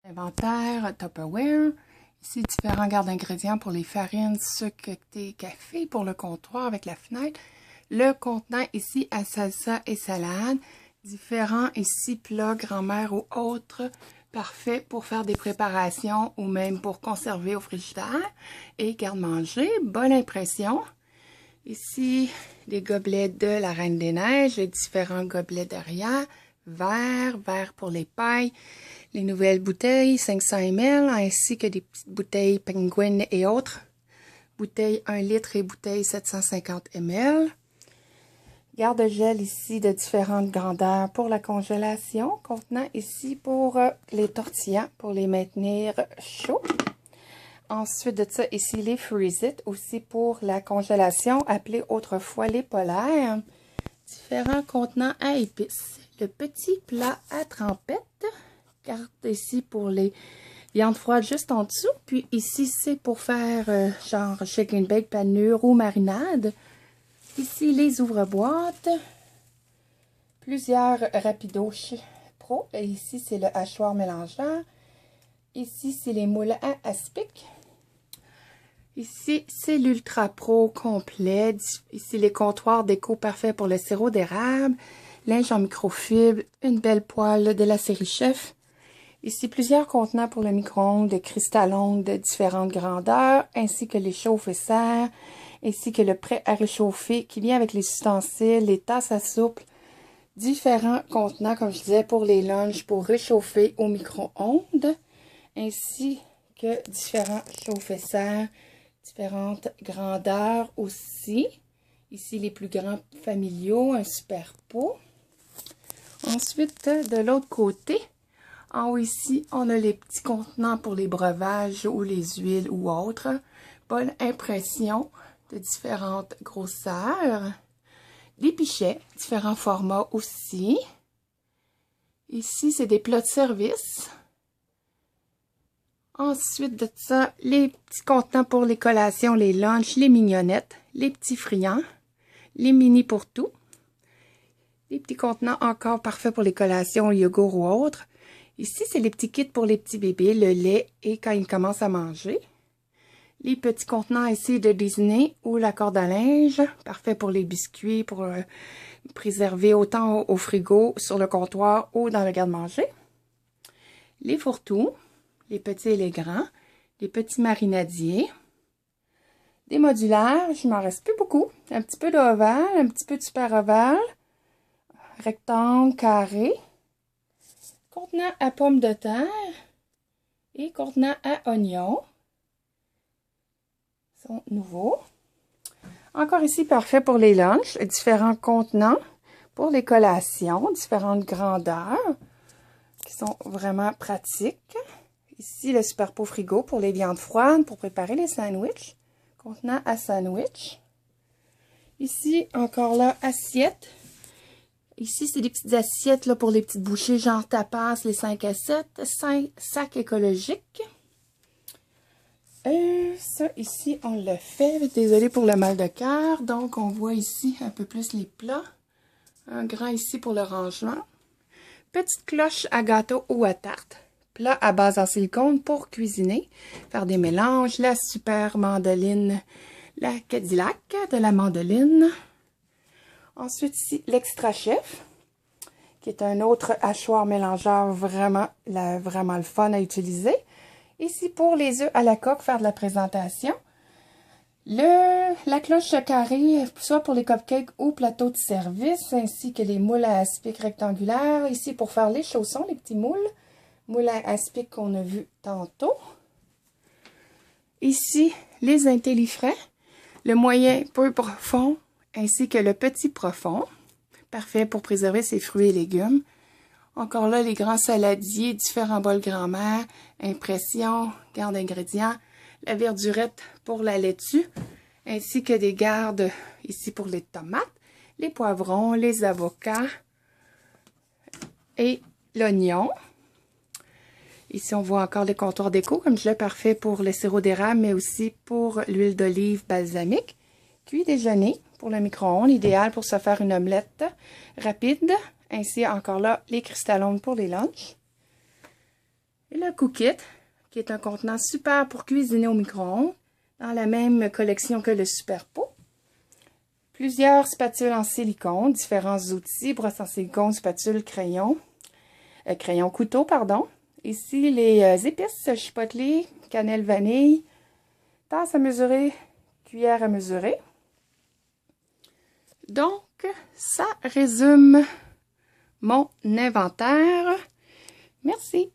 Inventaire, Tupperware. Ici, différents gardes d'ingrédients pour les farines, sucre, thé, café pour le comptoir avec la fenêtre. Le contenant ici à salsa et salade. Différents ici plats, grand-mère ou autres. Parfait pour faire des préparations ou même pour conserver au frigidaire. Et garde-manger, bonne impression. Ici, les gobelets de la Reine des Neiges, les différents gobelets derrière. Verre pour les pailles. Les nouvelles bouteilles 500 ml, ainsi que des petites bouteilles Penguin et autres. Bouteilles 1 litre et bouteilles 750 ml. Garde-gel ici de différentes grandeurs pour la congélation. Contenant ici pour les tortillas, pour les maintenir chauds. Ensuite de ça, ici les Freeze-It, aussi pour la congélation, appelés autrefois les polaires. Différents contenants à épices. Le petit plat à trempette. Carte ici pour les viandes froides juste en dessous. Puis ici, c'est pour faire genre shake and bake, panure ou marinade. Ici, les ouvre-boîtes. Plusieurs Rapido Pro. Et ici, c'est le hachoir mélangeur. Ici, c'est les moules à aspic. Ici, c'est l'Ultra Pro complet. Ici, les comptoirs déco parfaits pour le sirop d'érable. Linge en microfibre. Une belle poêle de la série Chef. Ici, plusieurs contenants pour le micro-ondes de cristal de différentes grandeurs, ainsi que les chauffe-serre, ainsi que le prêt à réchauffer qui vient avec les ustensiles, les tasses à soupe. Différents contenants, comme je disais, pour les lunchs, pour réchauffer au micro-ondes, ainsi que différents chauffe-serre, différentes grandeurs aussi. Ici, les plus grands familiaux, un super pot. Ensuite, de l'autre côté, en haut ici, on a les petits contenants pour les breuvages ou les huiles ou autres. Bonne impression de différentes grosseurs. Des pichets, différents formats aussi. Ici, c'est des plats de service. Ensuite de ça, les petits contenants pour les collations, les lunchs, les mignonnettes, les petits friands, les mini pour tout. Des petits contenants encore parfaits pour les collations, yogourt ou autres. Ici, c'est les petits kits pour les petits bébés, le lait et quand ils commencent à manger. Les petits contenants ici de Disney ou la corde à linge, parfait pour les biscuits, pour préserver autant au frigo, sur le comptoir ou dans le garde-manger. Les fourre-tout, les petits et les grands, les petits marinadiers. Des modulaires, je m'en reste plus beaucoup. Un petit peu d'ovale, un petit peu de super ovale, rectangle, carré. Contenant à pommes de terre et contenant à oignons sont nouveaux. Encore ici, parfait pour les lunchs. Différents contenants pour les collations, différentes grandeurs qui sont vraiment pratiques. Ici, le super pot frigo pour les viandes froides, pour préparer les sandwichs. Contenant à sandwich. Ici, encore là, assiette. Ici, c'est des petites assiettes là, pour les petites bouchées, genre tapas, les 5 à 7, 5 sacs écologiques. Ça, ici, on l'a fait. Désolée pour le mal de cœur. Donc, on voit ici un peu plus les plats. Un grand ici pour le rangement. Petite cloche à gâteau ou à tarte. Plat à base en silicone pour cuisiner. Faire des mélanges. La super mandoline, la Cadillac de la mandoline. Ensuite, ici, l'Extra Chef, qui est un autre hachoir mélangeur vraiment le fun à utiliser. Ici, pour les œufs à la coque, faire de la présentation. La cloche carrée, soit pour les cupcakes ou plateaux de service, ainsi que les moules à aspic rectangulaires. Ici, pour faire les chaussons, les petits moules. Moules à aspic qu'on a vu tantôt. Ici, les intellifrais. Le moyen peu profond, ainsi que le petit profond, parfait pour préserver ses fruits et légumes. Encore là, les grands saladiers, différents bols grand-mère, impression, garde d'ingrédients, la verdurette pour la laitue, ainsi que des gardes ici pour les tomates, les poivrons, les avocats et l'oignon. Ici, on voit encore les comptoirs déco, comme je l'ai parfait pour le sirop d'érable, mais aussi pour l'huile d'olive balsamique. Cuit déjeuner pour le micro-ondes, idéal pour se faire une omelette rapide. Ainsi, encore là, les cristallons pour les lunchs. le Cookit, qui est un contenant super pour cuisiner au micro-ondes, dans la même collection que le Super Pot. Plusieurs spatules en silicone, différents outils, brosse en silicone, spatule, crayon, couteau, pardon. Ici, les épices chipotle, cannelle, vanille, tasse à mesurer, cuillère à mesurer. Donc, ça résume mon inventaire. Merci.